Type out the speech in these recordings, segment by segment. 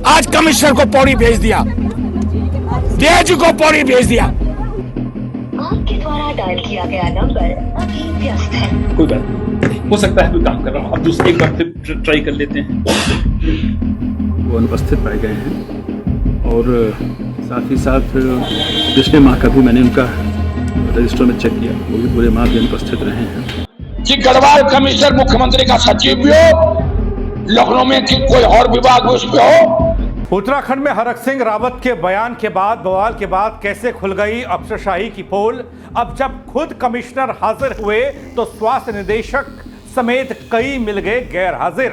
आज कमिश्नर को पौड़ी भेज दिया, डीआईजी को पौड़ी भेज दिया। आपके द्वारा डायल किया गया नंबर अभी व्यस्त है। कोई बात नहीं, हो सकता है कोई काम कर रहा हूँ। अब दूसरी एक बार फिर ट्राई कर लेते हैं। वो अनुपस्थित पाए गए हैं और साथ ही साथ पिछले माह का भी मैंने उनका रजिस्टर में चेक किया, वो भी पूरे माह भी अनुपस्थित रहे हैं। कि गढ़वाल कमिश्नर मुख्यमंत्री का सचिव भी हो, लखनऊ में कोई और विभाग उस पे हो। उत्तराखंड में हरक सिंह रावत के बयान के बाद, बवाल के बाद कैसे खुल गई अफसरशाही की पोल। अब जब खुद कमिश्नर हाजिर हुए तो स्वास्थ्य निदेशक समेत कई मिल गए गैर हाजिर।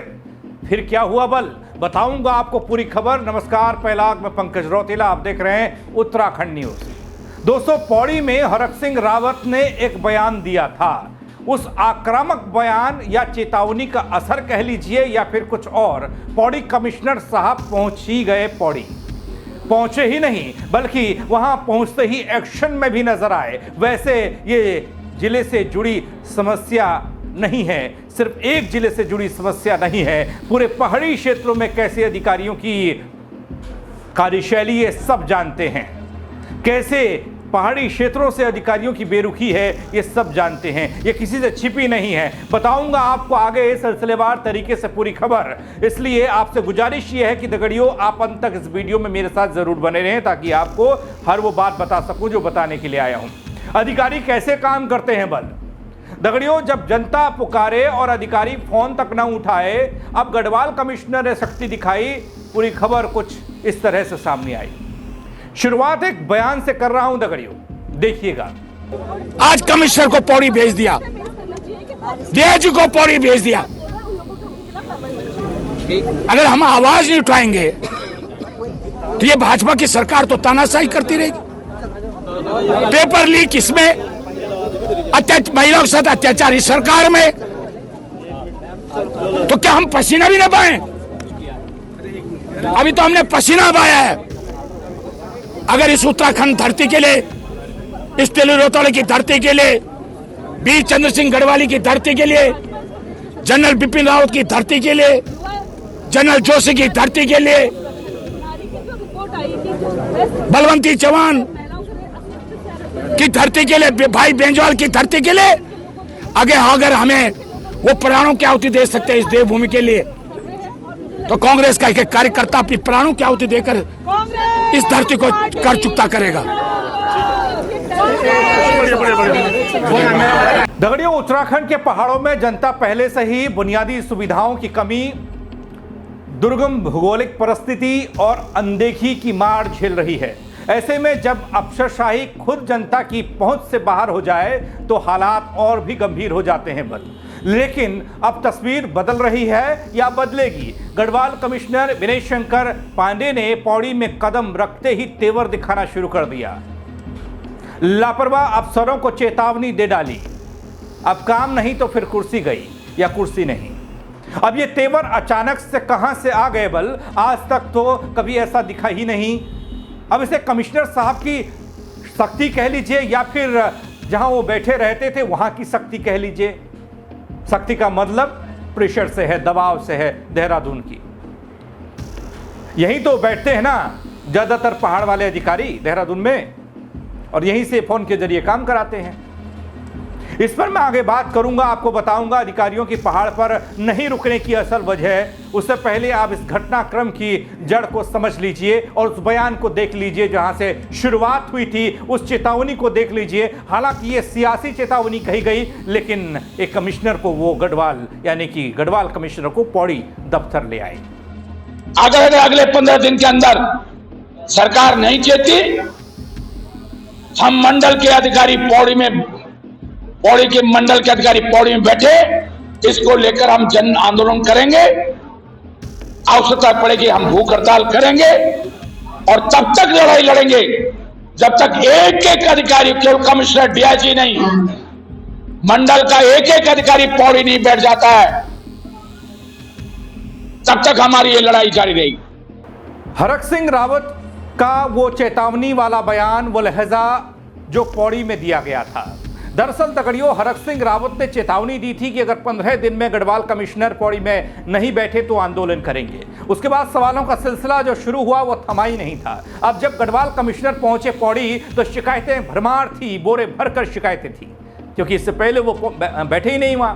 फिर क्या हुआ बल, बताऊंगा आपको पूरी खबर। नमस्कार, पहला मैं पंकज रौतेला, आप देख रहे हैं उत्तराखंड न्यूज। दोस्तों, पौड़ी में हरक सिंह रावत ने एक बयान दिया था। उस आक्रामक बयान या चेतावनी का असर कह लीजिए या फिर कुछ और, पौड़ी कमिश्नर साहब पहुंच ही गए। पौड़ी पहुंचे ही नहीं बल्कि वहां पहुंचते ही एक्शन में भी नजर आए। वैसे ये जिले से जुड़ी समस्या नहीं है, सिर्फ एक जिले से जुड़ी समस्या नहीं है, पूरे पहाड़ी क्षेत्रों में कैसे अधिकारियों की कार्यशैली ये सब जानते हैं। कैसे पहाड़ी क्षेत्रों से अधिकारियों की बेरुखी है ये सब जानते हैं, ये किसी से छिपी नहीं है। बताऊंगा आपको आगे सिलसिलेवार तरीके से पूरी खबर। इसलिए आपसे गुजारिश ये है कि दगड़ियों, आप अंत तक इस वीडियो में मेरे साथ जरूर बने रहें ताकि आपको हर वो बात बता सकूं जो बताने के लिए आया हूं। अधिकारी कैसे काम करते हैं बल, दगड़ियों, जब जनता पुकारे और अधिकारी फोन तक ना उठाए। अब गढ़वाल कमिश्नर ने शक्ति दिखाई। पूरी खबर कुछ इस तरह से सामने आई। शुरुआत एक बयान से कर रहा हूं दगड़ियों, देखिएगा। आज कमिश्नर को पौड़ी भेज दिया, डीआईजी को पौड़ी भेज दिया। अगर हम आवाज नहीं उठाएंगे तो ये भाजपा की सरकार तो तानाशाही करती रहेगी। पेपर लीक इसमें, महिलाओं के साथ अत्याचार इस सरकार में, तो क्या हम पसीना भी ना पाए? अभी तो हमने पसीना पाया है। अगर इस उत्तराखंड धरती के लिए, इस तेलू रोहतड़े की धरती के लिए, वीर चंद्र सिंह गढ़वाली की धरती के लिए, जनरल बिपिन रावत की धरती के लिए, जनरल जोशी की धरती के लिए, बलवंती चौहान की धरती के लिए, भाई बेंजवाल की धरती के लिए, अगर हमें वो प्राणों की आहुति दे सकते हैं इस देवभूमि के लिए, तो कांग्रेस का एक कार्यकर्ता अपनी प्राणों की आहुति देकर इस धरती को कर चुकता करेगा। दगड़ियों, उत्तराखंड के पहाड़ों में जनता पहले से ही बुनियादी सुविधाओं की कमी, दुर्गम भौगोलिक परिस्थिति और अनदेखी की मार झेल रही है। ऐसे में जब अफसरशाही खुद जनता की पहुंच से बाहर हो जाए तो हालात और भी गंभीर हो जाते हैं बल। लेकिन अब तस्वीर बदल रही है या बदलेगी। गढ़वाल कमिश्नर विनय शंकर पांडे ने पौड़ी में कदम रखते ही तेवर दिखाना शुरू कर दिया। लापरवाह अफसरों को चेतावनी दे डाली। अब काम नहीं तो फिर कुर्सी गई या कुर्सी नहीं। अब ये तेवर अचानक से कहां से आ गए बल, आज तक तो कभी ऐसा दिखा ही नहीं। अब इसे कमिश्नर साहब की शक्ति कह लीजिए या फिर जहां वो बैठे रहते थे वहां की शक्ति कह लीजिए। शक्ति का मतलब प्रेशर से है, दबाव से है, देहरादून की। यहीं तो बैठते हैं ना ज्यादातर पहाड़ वाले अधिकारी देहरादून में, और यहीं से फोन के जरिए काम कराते हैं। इस पर मैं आगे बात करूंगा, आपको बताऊंगा अधिकारियों की पहाड़ पर नहीं रुकने की असल वजह। उससे पहले आप इस घटनाक्रम की जड़ को समझ लीजिए और उस बयान को देख लीजिए जहां से शुरुआत हुई थी, उस चेतावनी को देख लीजिए। हालांकि ये सियासी चेतावनी कही गई, लेकिन एक कमिश्नर को वो गढ़वाल यानी कि गढ़वाल कमिश्नर को पौड़ी दफ्तर ले आए। अगर अगले 15 दिन के अंदर सरकार नहीं चेती, हम मंडल के अधिकारी पौड़ी के मंडल के अधिकारी पौड़ी में बैठे, इसको लेकर हम जन आंदोलन करेंगे। आवश्यकता पड़ेगी हम भूख हड़ताल करेंगे और तब तक लड़ाई लड़ेंगे जब तक एक एक अधिकारी, केवल कमिश्नर डीआईजी नहीं, मंडल का एक एक अधिकारी पौड़ी नहीं बैठ जाता है, तब तक हमारी ये लड़ाई जारी रहेगी। हरक सिंह रावत का वो चेतावनी वाला बयान, वो लहजा जो पौड़ी में दिया गया था, दरअसल दगड़ियों, हरक सिंह रावत ने चेतावनी दी थी कि अगर 15 दिन में गढ़वाल कमिश्नर पौड़ी में नहीं बैठे तो आंदोलन करेंगे। उसके बाद सवालों का सिलसिला जो शुरू हुआ वो थमा ही नहीं था। अब जब गढ़वाल कमिश्नर पहुंचे पौड़ी तो शिकायतें भरमार थी, बोरे भरकर शिकायतें थी, क्योंकि इससे पहले वो बैठे ही नहीं वहां।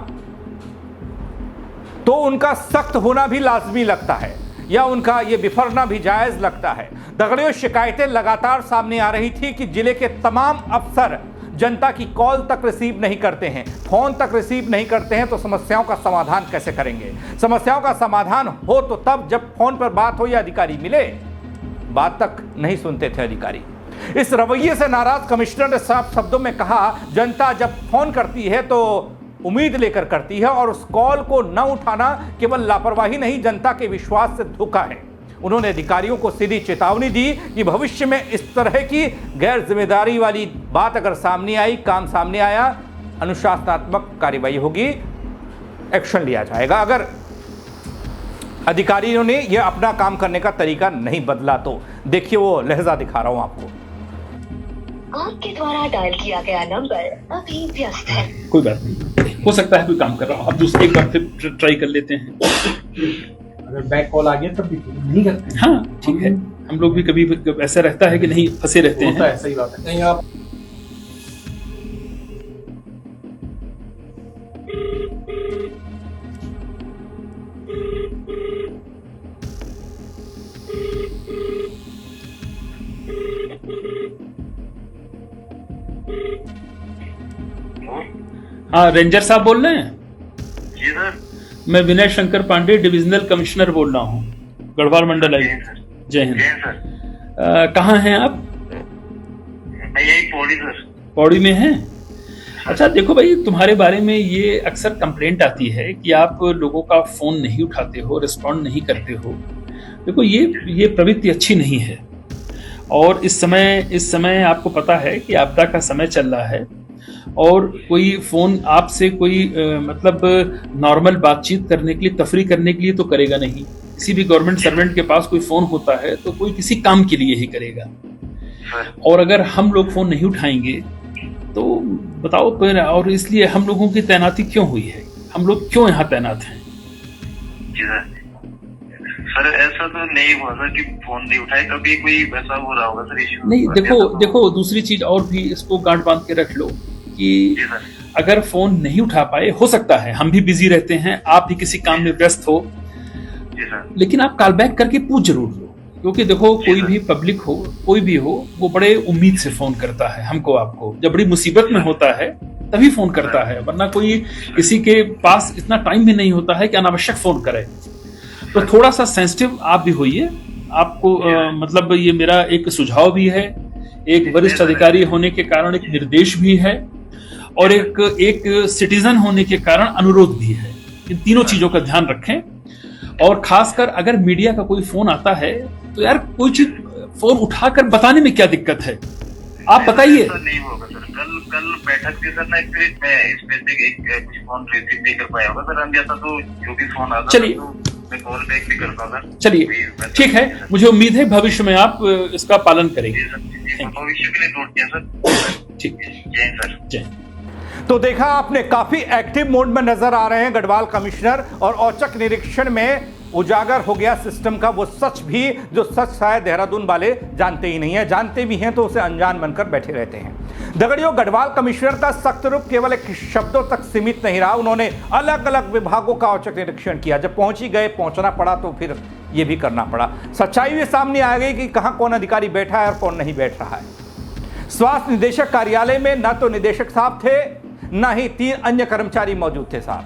तो उनका सख्त होना भी लाजमी लगता है या उनका ये बिफरना भी जायज लगता है। दगड़ियों, शिकायतें लगातार सामने आ रही थी कि जिले के तमाम अफसर जनता की कॉल तक रिसीव नहीं करते हैं, फोन तक रिसीव नहीं करते हैं, तो समस्याओं का समाधान कैसे करेंगे? समस्याओं का समाधान हो तो तब जब फोन पर बात हो या अधिकारी मिले, बात तक नहीं सुनते थे अधिकारी। इस रवैये से नाराज कमिश्नर ने साफ शब्दों में कहा, जनता जब फोन करती है तो उम्मीद लेकर करती है और उस कॉल को न उठाना केवल लापरवाही नहीं, जनता के विश्वास से धोखा है। उन्होंने अधिकारियों को सीधी चेतावनी दी कि भविष्य में इस तरह की गैर जिम्मेदारी वाली बात अगर सामने आई, काम सामने आया, अनुशासनात्मक कार्रवाई होगी, एक्शन लिया जाएगा। अगर अधिकारियों ने यह अपना काम करने का तरीका नहीं बदला तो देखिए वो लहजा दिखा रहा हूं आपको। आपके द्वारा डायल किया गया नंबर अभी व्यस्त है। कोई बात नहीं, हो सकता है कोई काम कर रहा हो। अब दूसरे एक बार फिर ट्राई कर लेते हैं। अगर बैक कॉल आ गया तब भी नहीं करते हैं। हाँ ठीक है, हम लोग भी कभी ऐसा रहता है कि नहीं फंसे रहते हैं। होता है, सही बात है। नहीं आप हाँ, रेंजर साहब बोल रहे हैं? जी सर। मैं विनय शंकर पांडे, डिविजनल कमिश्नर बोल रहा हूँ, गढ़वाल मंडल आयुक्त। जय हिंद। जय सर। कहाँ हैं आप? मैं यही पौड़ी सर। पौड़ी में हैं? अच्छा देखो भाई, तुम्हारे बारे में ये अक्सर कंप्लेंट आती है कि आप लोगों का फोन नहीं उठाते हो, रिस्पॉन्ड नहीं करते हो। देखो ये प्रवृत्ति अच्छी नहीं है। और इस समय आपको पता है कि आपदा का समय चल रहा है और कोई फोन आपसे कोई मतलब नॉर्मल बातचीत करने के लिए, तफरी करने के लिए तो करेगा नहीं। किसी भी गवर्नमेंट सर्वेंट के पास कोई फोन होता है तो कोई किसी काम के लिए ही करेगा। और अगर हम लोग फोन नहीं उठाएंगे तो बताओ, और इसलिए हम लोगों की तैनाती क्यों हुई है? हम लोग क्यों यहाँ तैनात हैं? सर ऐसा तो नहीं हुआ सर कि फोन नहीं उठाए, कभी कोई वैसा हो रहा होगा सर इश्यू? नहीं, देखो दूसरी चीज और भी इसको गांठ बांध के रख लो कि अगर फोन नहीं उठा पाए, हो सकता है हम भी बिजी रहते हैं, आप भी किसी काम में व्यस्त हो, लेकिन आप कॉल बैक करके पूछ जरूर लो। क्योंकि देखो कोई भी पब्लिक हो, कोई भी हो, वो बड़े उम्मीद से फोन करता है हमको, आपको। जब बड़ी मुसीबत में होता है तभी फोन करता है, वरना कोई किसी के पास इतना टाइम भी नहीं होता है कि अनावश्यक फोन करे। तो थोड़ा सा सेंसिटिव आप भी होइए। आपको मतलब ये मेरा एक सुझाव भी है, एक वरिष्ठ अधिकारी होने के कारण एक निर्देश भी है और एक सिटीजन होने के कारण अनुरोध भी है। इन तीनों चीजों का ध्यान रखें। और खासकर अगर मीडिया का कोई फोन आता है तो यार कोई चीज फोन उठाकर बताने में क्या दिक्कत है, आप बताइए। नहीं होगा सर, कल बैठक के सर ना कुछ फोन रिसीव नहीं कर पाया होगा सर। हम जैसा तो जो भी फोन आता चलिए मैं कॉल बैक भी करता सर। चलिए ठीक है, मुझे उम्मीद है भविष्य में आप इसका पालन करेंगे। भविष्य के लिए नोट किया सर। ठीक, जय सर। जय। तो देखा आपने, काफी एक्टिव मोड में नजर आ रहे हैं गढ़वाल कमिश्नर और औचक निरीक्षण में उजागर हो गया सिस्टम का वो सच भी, जो सच शायद देहरादून वाले जानते ही नहीं है, जानते भी हैं तो उसे अनजान बनकर बैठे रहते हैं। दगड़ियों, गढ़वाल कमिश्नर का सख्त रूप केवल एक शब्दों तक सीमित नहीं रहा, उन्होंने अलग अलग विभागों का औचक निरीक्षण किया। जब पहुंचना पड़ा तो फिर ये भी करना पड़ा। सच्चाई भी सामने आ गई कि कहां कौन अधिकारी बैठा है और कौन नहीं बैठ रहा है। स्वास्थ्य निदेशक कार्यालय में न तो निदेशक साहब थे, न ही 3 अन्य कर्मचारी मौजूद थे साहब।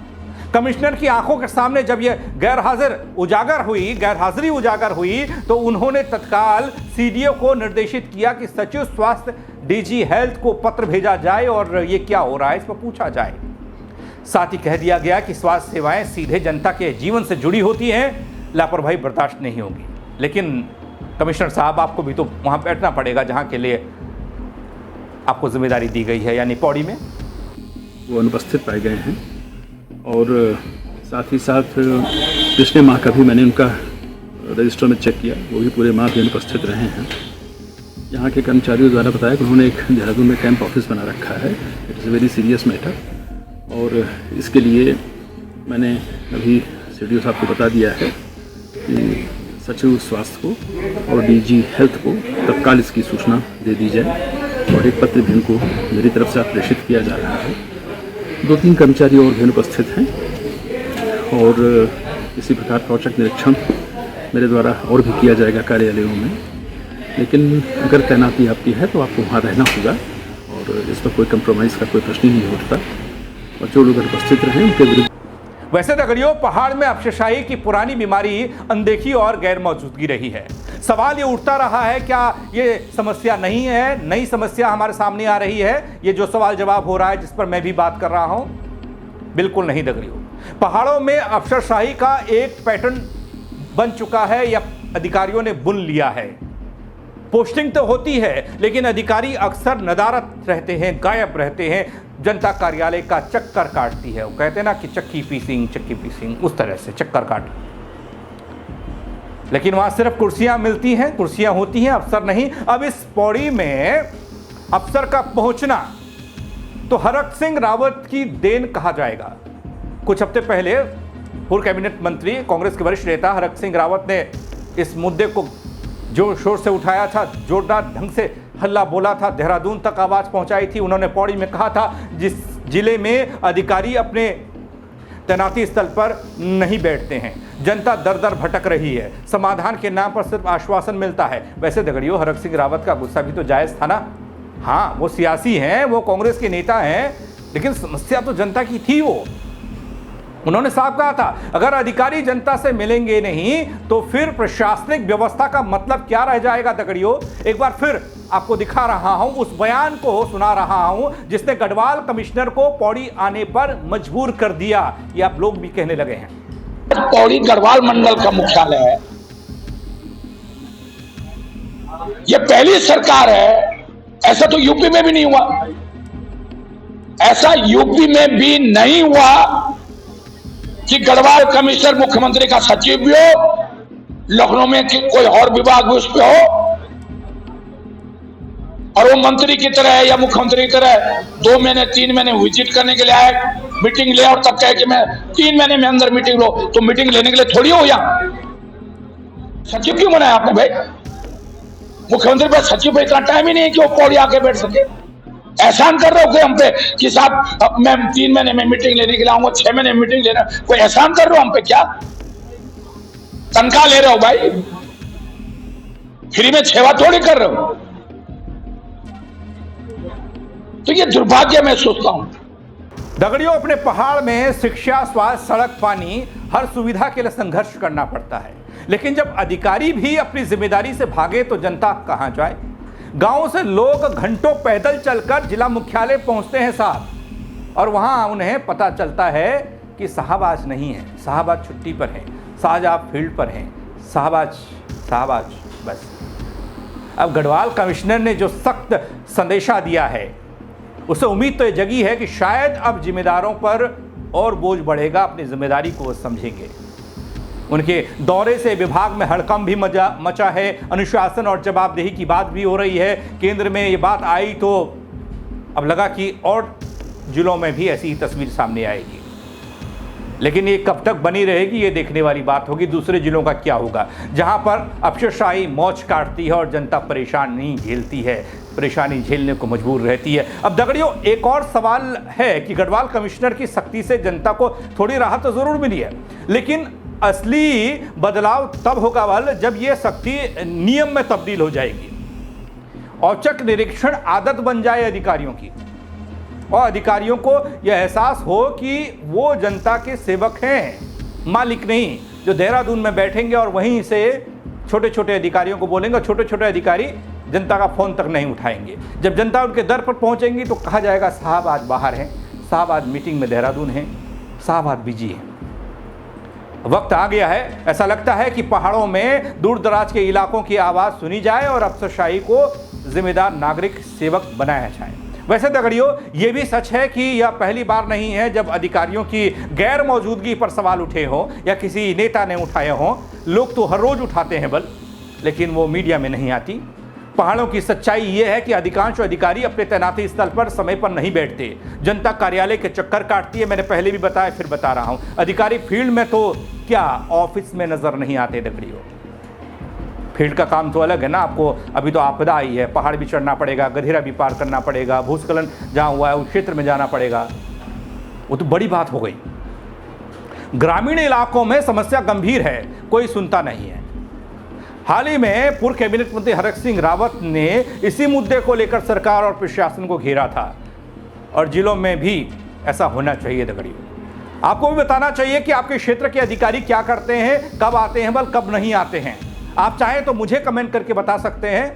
कमिश्नर की आंखों के सामने जब यह गैरहाजिरी उजागर हुई तो उन्होंने तत्काल सीडीओ को निर्देशित किया कि सचिव स्वास्थ्य डीजी हेल्थ को पत्र भेजा जाए और ये क्या हो रहा है इस पर पूछा जाए। साथ ही कह दिया गया कि स्वास्थ्य सेवाएं सीधे जनता के जीवन से जुड़ी होती हैं, लापरवाही बर्दाश्त नहीं होगी। लेकिन कमिश्नर साहब, आपको भी तो वहां बैठना पड़ेगा जहां के लिए आपको जिम्मेदारी दी गई है, यानी पौड़ी में। वो अनुपस्थित पाए गए हैं और साथ ही साथ पिछले माह का भी मैंने उनका रजिस्टर में चेक किया, वो भी पूरे माह भी अनुपस्थित रहे हैं। यहाँ के कर्मचारियों द्वारा बताया कि उन्होंने एक देहरादून में कैंप ऑफिस बना रखा है। It is a very serious matter, और इसके लिए मैंने अभी CDO साहब को बता दिया है कि सचिव स्वास्थ्य को और DG हेल्थ को तत्काल इसकी सूचना दे दी जाए, और एक पत्र भी उनको मेरी तरफ से प्रेषित किया जा रहा है। 2-3 कर्मचारी और भी अनुपस्थित हैं, और इसी प्रकार का औचक निरीक्षण मेरे द्वारा और भी किया जाएगा कार्यालयों में। लेकिन अगर तैनाती आपकी है तो आपको वहाँ रहना होगा, और इस पर कोई कंप्रोमाइज़ का कोई प्रश्न ही नहीं उठता, और जो लोग उपस्थित रहें उनके विरुद्ध। वैसे दगड़ियों, पहाड़ में अफसरशाही की पुरानी बीमारी अनदेखी और गैर मौजूदगी रही है। सवाल ये उठता रहा है, क्या ये समस्या नहीं है, नई समस्या हमारे सामने आ रही है? ये जो सवाल जवाब हो रहा है, जिस पर मैं भी बात कर रहा हूं, बिल्कुल नहीं दगड़ियों। पहाड़ों में अफसरशाही का एक पैटर्न बन चुका है, या अधिकारियों ने बुन लिया है। पोस्टिंग तो होती है, लेकिन अधिकारी अक्सर नदारत रहते हैं, गायब रहते हैं, जनता कार्यालय का चक्कर काटती है। वो कहते हैं ना कि चक्की पीसिंग, उस तरह से चक्कर काट। लेकिन वहां सिर्फ कुर्सियां मिलती हैं, कुर्सियां होती हैं, अफसर नहीं। अब इस पौड़ी में अफसर का पहुंचना तो हरक सिंह रावत की देन कहा जाएगा। कुछ हफ्ते पहले पूर्व कैबिनेट मंत्री, कांग्रेस के वरिष्ठ नेता हरक सिंह रावत ने इस मुद्दे को जोर शोर से उठाया था, जोरदार ढंग से हल्ला बोला था, देहरादून तक आवाज़ पहुंचाई थी। उन्होंने पौड़ी में कहा था, जिस जिले में अधिकारी अपने तैनाती स्थल पर नहीं बैठते हैं, जनता दर दर भटक रही है, समाधान के नाम पर सिर्फ आश्वासन मिलता है। वैसे दगड़ियों, हरक सिंह रावत का गुस्सा भी तो जायज़ था ना। हाँ, वो सियासी हैं, वो कांग्रेस के नेता हैं, लेकिन समस्या तो जनता की थी। वो उन्होंने साफ कहा था, अगर अधिकारी जनता से मिलेंगे नहीं तो फिर प्रशासनिक व्यवस्था का मतलब क्या रह जाएगा दगड़ियों। एक बार फिर आपको दिखा रहा हूं, उस बयान को सुना रहा हूं जिसने गढ़वाल कमिश्नर को पौड़ी आने पर मजबूर कर दिया। ये आप लोग भी कहने लगे हैं। पौड़ी गढ़वाल मंडल का मुख्यालय है, ये पहली सरकार है। ऐसा तो यूपी में भी नहीं हुआ, ऐसा यूपी में भी नहीं हुआ कि गढ़वाल कमिश्नर मुख्यमंत्री का सचिव भी हो, लखनऊ में कोई और विभाग भी उस पे हो, और वो मंत्री की तरह या मुख्यमंत्री की तरह 2 महीने 3 महीने विजिट करने के लिए आए, मीटिंग ले, और तब कहे कि मैं 3 महीने में अंदर मीटिंग लो। तो मीटिंग लेने के लिए थोड़ी हो यहां सचिव क्यों बनाया आपने भाई? मुख्यमंत्री पर सचिव पर इतना टाइम ही नहीं है कि वो पौड़ी आके बैठ सके। एहसान कर रहे हो हम पे कि साहब मैं 3 महीने में मीटिंग लेने के लिए आऊंगा, 6 महीने में मीटिंग लेना, कोई एहसान कर रहे हो हम पे? क्या तनख्वाह ले रहे हो भाई? फ्री में सेवा थोड़ी कर रहे हो। तो ये दुर्भाग्य मैं सोचता हूं। दगड़ियों, अपने पहाड़ में शिक्षा, स्वास्थ्य, सड़क, पानी, हर सुविधा के लिए संघर्ष करना पड़ता है। लेकिन जब अधिकारी भी अपनी जिम्मेदारी से भागे तो जनता कहां जाए? गांव से लोग घंटों पैदल चलकर जिला मुख्यालय पहुंचते हैं साहब, और वहां उन्हें पता चलता है कि साहब आज नहीं है, साहब आज छुट्टी पर हैं, साहब आप फील्ड पर हैं, साहब आज बस। अब गढ़वाल कमिश्नर ने जो सख्त संदेशा दिया है, उससे उम्मीद तो ये जगी है कि शायद अब जिम्मेदारों पर और बोझ बढ़ेगा, अपनी जिम्मेदारी को वो समझेंगे। उनके दौरे से विभाग में हड़कंप भी मचा है, अनुशासन और जवाबदेही की बात भी हो रही है। केंद्र में ये बात आई तो अब लगा कि और जिलों में भी ऐसी ही तस्वीर सामने आएगी। लेकिन ये कब तक बनी रहेगी, ये देखने वाली बात होगी। दूसरे जिलों का क्या होगा, जहां पर अफसरशाही मौज काटती है और जनता परेशानी झेलती है, परेशानी झेलने को मजबूर रहती है। अब दगड़ियों, एक और सवाल है कि गढ़वाल कमिश्नर की सख्ती से जनता को थोड़ी राहत तो जरूर मिली है, लेकिन असली बदलाव तब होगा बल जब ये सख्ती नियम में तब्दील हो जाएगी, औचक निरीक्षण आदत बन जाए अधिकारियों की, और अधिकारियों को यह एहसास हो कि वो जनता के सेवक हैं, मालिक नहीं, जो देहरादून में बैठेंगे और वहीं से छोटे छोटे अधिकारियों को बोलेंगे। छोटे छोटे अधिकारी जनता का फ़ोन तक नहीं उठाएंगे। जब जनता उनके दर पर पहुंचेंगी तो कहा जाएगा साहब आज बाहर हैं, साहब आज मीटिंग में देहरादून हैं, साहब आज बिजी हैं। वक्त आ गया है, ऐसा लगता है कि पहाड़ों में दूर दराज के इलाकों की आवाज़ सुनी जाए और अफसरशाही को जिम्मेदार नागरिक सेवक बनाया जाए। वैसे दगड़ियों, ये भी सच है कि यह पहली बार नहीं है जब अधिकारियों की गैर मौजूदगी पर सवाल उठे हों या किसी नेता ने उठाए हों। लोग तो हर रोज़ उठाते हैं बल, लेकिन वो मीडिया में नहीं आती। पहाड़ों की सच्चाई यह है कि अधिकांश अधिकारी अपने तैनाती स्थल पर समय पर नहीं बैठते, जनता कार्यालय के चक्कर काटती है। मैंने पहले भी बताया, फिर बता रहा हूं, अधिकारी फील्ड में तो क्या ऑफिस में नजर नहीं आते। दगड़ियों, फील्ड का काम तो अलग है ना। आपको अभी तो आपदा आई है, पहाड़ भी चढ़ना पड़ेगा, गधेरा भी पार करना पड़ेगा, भूस्खलन जहां हुआ है उस क्षेत्र में जाना पड़ेगा, वो तो बड़ी बात हो गई। ग्रामीण इलाकों में समस्या गंभीर है, कोई सुनता नहीं है। हाल ही में पूर्व कैबिनेट मंत्री हरक सिंह रावत ने इसी मुद्दे को लेकर सरकार और प्रशासन को घेरा था, और जिलों में भी ऐसा होना चाहिए। दगड़ियों, आपको भी बताना चाहिए कि आपके क्षेत्र के अधिकारी क्या करते हैं, कब आते हैं, बल कब नहीं आते हैं। आप चाहें तो मुझे कमेंट करके बता सकते हैं,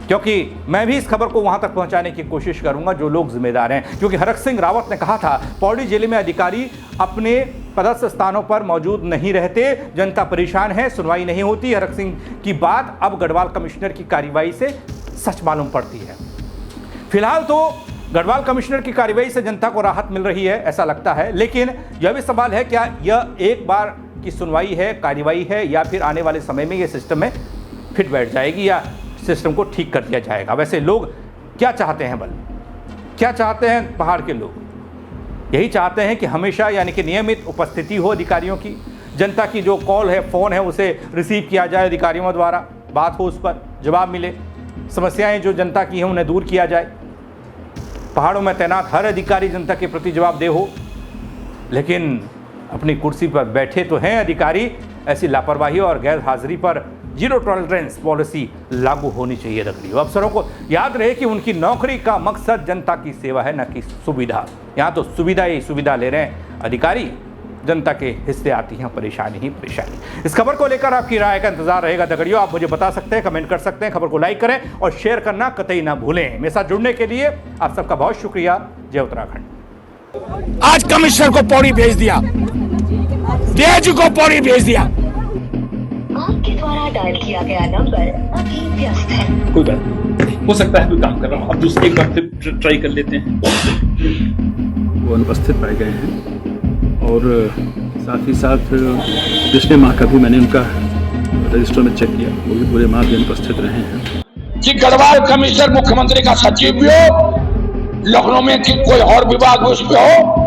क्योंकि मैं भी इस खबर को वहां तक पहुंचाने की कोशिश करूंगा जो लोग जिम्मेदार हैं। क्योंकि हरक सिंह रावत ने कहा था पौड़ी जिले में अधिकारी अपने पदस्थ स्थानों पर मौजूद नहीं रहते, जनता परेशान है, सुनवाई नहीं होती। हरक सिंह की बात अब गढ़वाल कमिश्नर की कार्रवाई से सच मालूम पड़ती है। फिलहाल तो गढ़वाल कमिश्नर की कार्रवाई से जनता को राहत मिल रही है, ऐसा लगता है। लेकिन यह भी सवाल है, क्या यह एक बार की सुनवाई है, कार्रवाई है, या फिर आने वाले समय में यह सिस्टम में फिट बैठ जाएगी, या सिस्टम को ठीक कर दिया जाएगा। वैसे लोग क्या चाहते हैं, बल क्या चाहते हैं? पहाड़ के लोग यही चाहते हैं कि हमेशा यानी कि नियमित उपस्थिति हो अधिकारियों की, जनता की जो कॉल है, फ़ोन है, उसे रिसीव किया जाए अधिकारियों द्वारा, बात हो, उस पर जवाब मिले, समस्याएं जो जनता की हैं उन्हें दूर किया जाए। पहाड़ों में तैनात हर अधिकारी जनता के प्रति जवाबदेह हो, लेकिन अपनी कुर्सी पर बैठे तो हैं अधिकारी, ऐसी लापरवाही और गैर हाजिरी पर जीरो टॉलरेंस पॉलिसी लागू होनी चाहिए। दगड़ियों, अफसरों को याद रहे कि उनकी नौकरी का मकसद जनता की सेवा है, न कि सुविधा। यहाँ तो सुविधा ही सुविधा ले रहे हैं अधिकारी, जनता के हिस्से आती हैं परेशानी ही परेशानी। इस खबर को लेकर आपकी राय का इंतजार रहेगा। दगड़ियों, आप मुझे बता सकते हैं, कमेंट कर सकते हैं, खबर को लाइक करें और शेयर करना कतई ना भूलें। मेरे साथ जुड़ने के लिए आप सबका बहुत शुक्रिया। जय उत्तराखंड। आज कमिश्नर को पौड़ी भेज दिया, डीआईजी को पौड़ी भेज दिया। आपके द्वारा डायल किया गया नंबर अभी व्यस्त है। कोई बात नहीं, हो सकता है कोई काम कर रहा हूँ। अब दूसरी एक बार फिर ट्राई कर लेते हैं। वो अनुपस्थित पाए गए हैं, और साथ ही साथ पिछले माह का भी मैंने उनका रजिस्टर में चेक किया, वो भी पूरे माह भी अनुपस्थित रहे हैं। कि गढ़वाल कमिश्नर मुख्यमंत्री का सचिव भी हो, लखनऊ में कि कोई और विभाग उस पे हो,